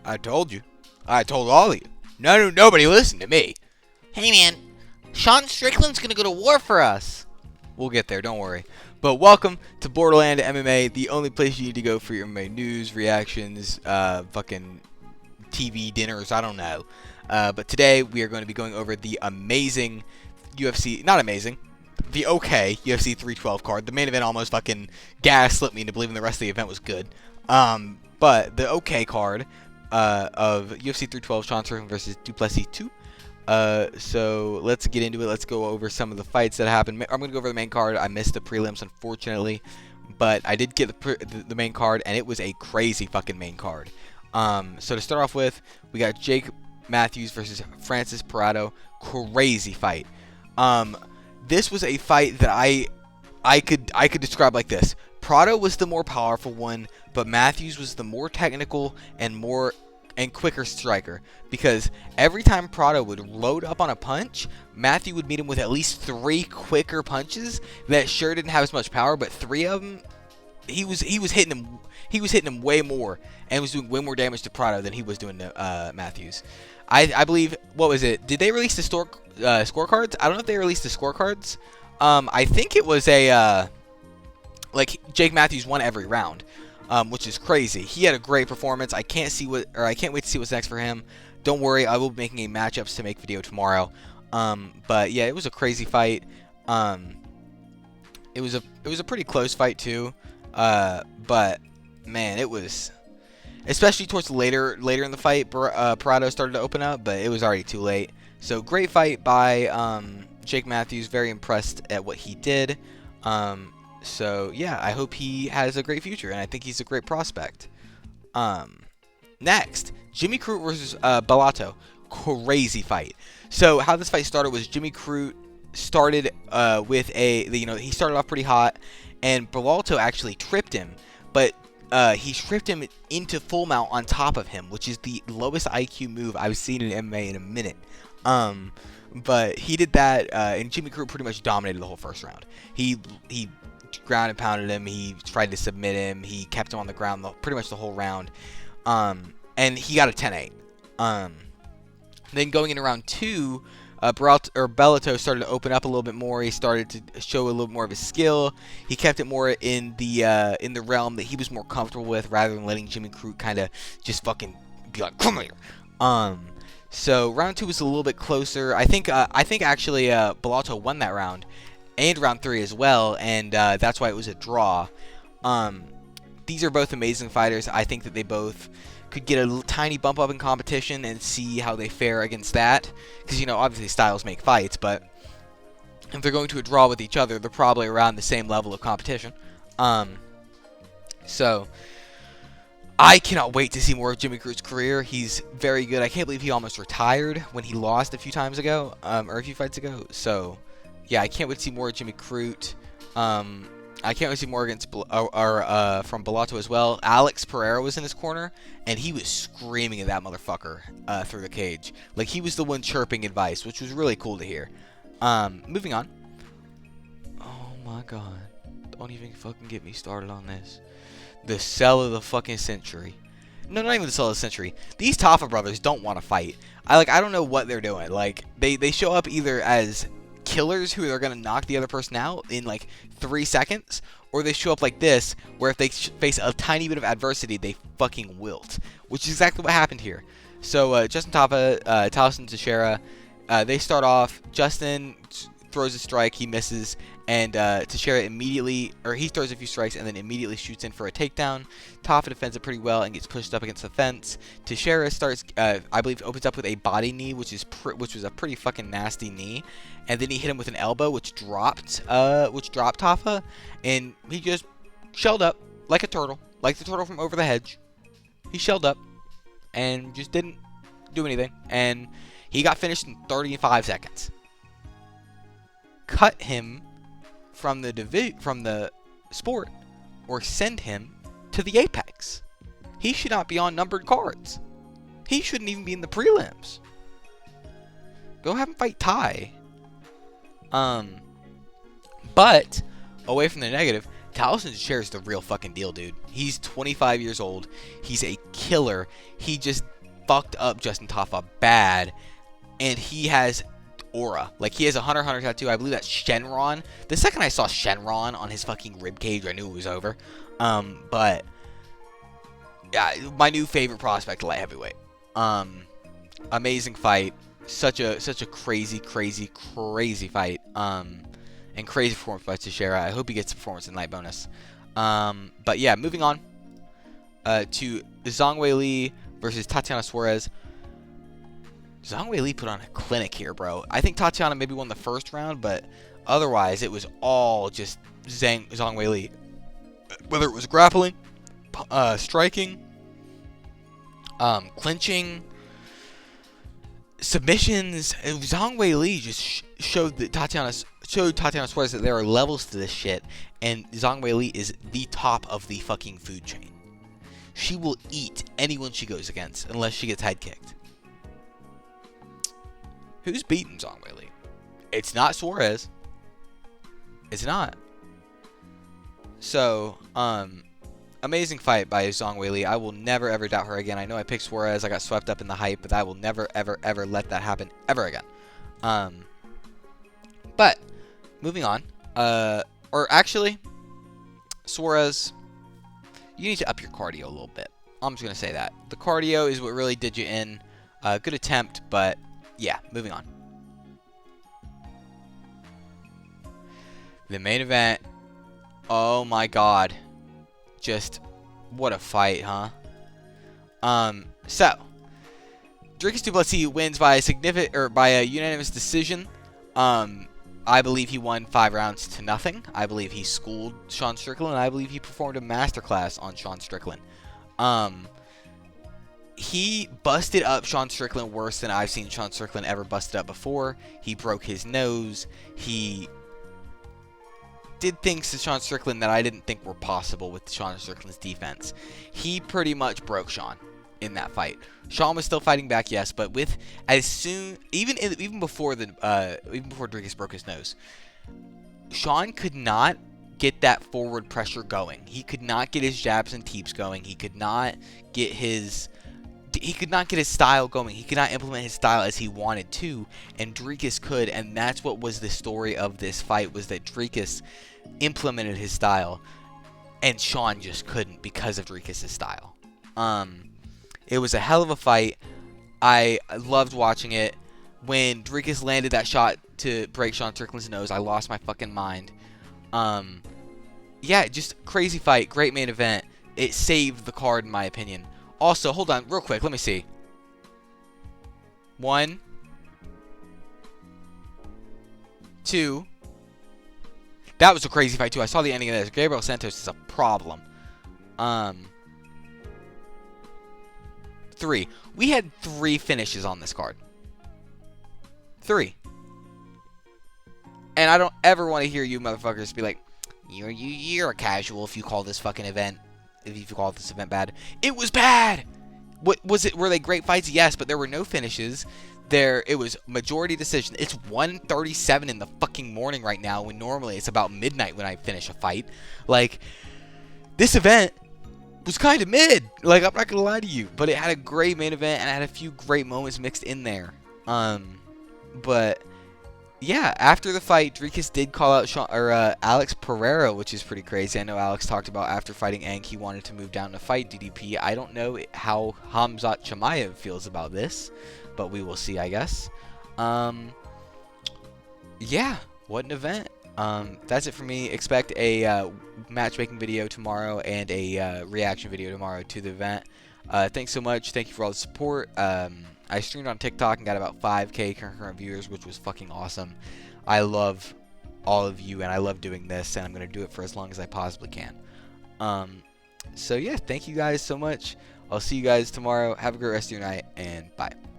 I told you. I told all of you. Nobody listened to me. Hey man, Sean Strickland's gonna go to war for us. We'll get there, don't worry. But welcome to Borderland MMA, the only place you need to go for your MMA news, reactions, fucking TV dinners, I don't know. But today we are going to be going over the amazing UFC, not amazing, the okay UFC 312 card. The main event almost fucking gaslit me into believing the rest of the event was good. But the okay card of UFC 312, Sean Strickland versus Duplessis 2. So let's get into it. Let's go over some of the fights that happened. I'm going to go over the main card. I missed the prelims, unfortunately, but I did get the main card, and it was a crazy fucking main card. So to start off with, we got Jake Matthews versus Francis Prado. Crazy fight. This was a fight that I could describe like this. Prado was the more powerful one, but Matthews was the more technical and quicker striker, because every time Prado would load up on a punch, Matthew would meet him with at least 3 quicker punches that sure didn't have as much power, but 3 of them he was hitting him way more and was doing way more damage to Prado than he was doing to Matthews. I believe, what was it? Did they release the scorecards? I don't know if they released the scorecards. I think it was a like Jake Matthews won every round. Which is crazy. He had a great performance. I can't wait to see what's next for him. Don't worry, I will be making a matchups to make video tomorrow. But yeah, it was a crazy fight. It was a pretty close fight too. But man, it was, especially towards later in the fight, Prado started to open up, but it was already too late. So great fight by Jake Matthews. Very impressed at what he did. So yeah, I hope he has a great future, and I think he's a great prospect. Next, Jimmy Crute versus Bellato. Crazy fight. So how this fight started was Jimmy Crute started with he started off pretty hot, and Bellato actually tripped him, but he tripped him into full mount on top of him, which is the lowest IQ move I've seen in MMA in a minute. But he did that, and Jimmy Crute pretty much dominated the whole first round. He ground and pounded him. He tried to submit him. He kept him on the ground pretty much the whole round. And he got a 10-8. Then going into round 2, Bellato started to open up a little bit more. He started to show a little more of his skill. He kept it more in the realm that he was more comfortable with, rather than letting Jimmy Crute kind of just fucking be like, come here. So round 2 was a little bit closer. I think actually Bellato won that round, and round 3 as well, and that's why it was a draw. These are both amazing fighters. I think that they both could get a tiny bump up in competition and see how they fare against that, because obviously styles make fights, but if they're going to a draw with each other, they're probably around the same level of competition. So I cannot wait to see more of Jimmy Crute's career. He's very good. I can't believe he almost retired when he lost a few times ago, or a few fights ago. So yeah, I can't wait to see more of Jimmy Crute. I can't wait to see more against from Bellato as well. Alex Pereira was in his corner, and he was screaming at that motherfucker through the cage. Like, he was the one chirping advice, which was really cool to hear. Moving on. Oh my god. Don't even fucking get me started on this. The sell of the fucking century. No, not even the sell of the century. These Taffa brothers don't want to fight. I don't know what they're doing. Like, they show up either as killers who are gonna knock the other person out in like 3 seconds, or they show up like this, where if they face a tiny bit of adversity, they fucking wilt, which is exactly what happened here. So Justin Taffa, Taliesin Teixeira, they start off. Justin throws a strike, he misses, and Teixeira immediately, or he throws a few strikes and then immediately shoots in for a takedown. Taffa defends it pretty well and gets pushed up against the fence. Teixeira starts, I believe, opens up with a body knee, which was a pretty fucking nasty knee, and then he hit him with an elbow, which dropped Taffa, and he just shelled up like a turtle, like the turtle from Over the Hedge. He shelled up and just didn't do anything, and he got finished in 35 seconds. Cut him from the sport, or send him to the apex. He should not be on numbered cards. He shouldn't even be in the prelims. Go have him fight Ty. But away from the negative, Taliesin Teixeira is the real fucking deal, dude. He's 25 years old. He's a killer. He just fucked up Justin Tafa bad, and he has aura. Like, he has a Hunter x Hunter tattoo. I believe that's Shenron. The second I saw Shenron on his fucking ribcage, I knew it was over. But yeah, my new favorite prospect, light heavyweight. Amazing fight. Such a crazy fight. And crazy performance by Teixeira. I hope he gets a performance in light bonus. But yeah, moving on to Zhang Weili versus Tatiana Suarez. Zhang Weili put on a clinic here, bro. I think Tatiana maybe won the first round, but otherwise it was all just Zhang Weili. Whether it was grappling, striking, clinching, submissions, Zhang Weili just showed Tatiana Suarez that there are levels to this shit, and Zhang Weili is the top of the fucking food chain. She will eat anyone she goes against unless she gets head kicked. Who's beaten Zhang Weili? It's not Suarez. It's not. So, amazing fight by Zhang Weili. I will never ever doubt her again. I know I picked Suarez. I got swept up in the hype, but I will never ever let that happen ever again. But moving on. Or actually, Suarez, you need to up your cardio a little bit. I'm just gonna say that. The cardio is what really did you in. Good attempt, but yeah, moving on. The main event. Oh my god. Just what a fight, huh? So Dricus du Plessis wins by a unanimous decision. I believe he won 5 rounds to nothing. I believe he schooled Sean Strickland, and I believe he performed a masterclass on Sean Strickland. He busted up Sean Strickland worse than I've seen Sean Strickland ever busted up before. He broke his nose. He did things to Sean Strickland that I didn't think were possible with Sean Strickland's defense. He pretty much broke Sean in that fight. Sean was still fighting back, yes, but with even before Dricus broke his nose, Sean could not get that forward pressure going. He could not get his jabs and teeps going. He could not get his style going. He could not implement his style as he wanted to, and Dricus could, and that's what was the story of this fight, was that Dricus implemented his style, and Sean just couldn't because of Dricus' style. It was a hell of a fight. I loved watching it. When Dricus landed that shot to break Sean Strickland's nose, I lost my fucking mind. Yeah, just crazy fight. Great main event. It saved the card, in my opinion. Also, hold on, real quick. Let me see. 1, 2. That was a crazy fight, too. I saw the ending of this. Gabriel Santos is a problem. 3. We had 3 finishes on this card. 3. And I don't ever want to hear you motherfuckers be like, you're a casual if you call this fucking event, if you call this event bad. It was bad! What was it? Were they great fights? Yes, but there were no finishes. It was majority decision. It's 1:37 in the fucking morning right now, when normally it's about midnight when I finish a fight. Like, this event was kind of mid. Like, I'm not gonna lie to you, but it had a great main event and it had a few great moments mixed in there. But yeah, after the fight, Dricus did call out Alex Pereira, which is pretty crazy. I know Alex talked about after fighting Ank, he wanted to move down to fight DDP. I don't know how Hamzat Chimaev feels about this, but we will see, I guess. Yeah, what an event. That's it for me. Expect a matchmaking video tomorrow and a reaction video tomorrow to the event. Thanks so much. Thank you for all the support. I streamed on TikTok and got about 5K concurrent viewers, which was fucking awesome. I love all of you, and I love doing this, and I'm going to do it for as long as I possibly can. So yeah, thank you guys so much. I'll see you guys tomorrow. Have a great rest of your night, and bye.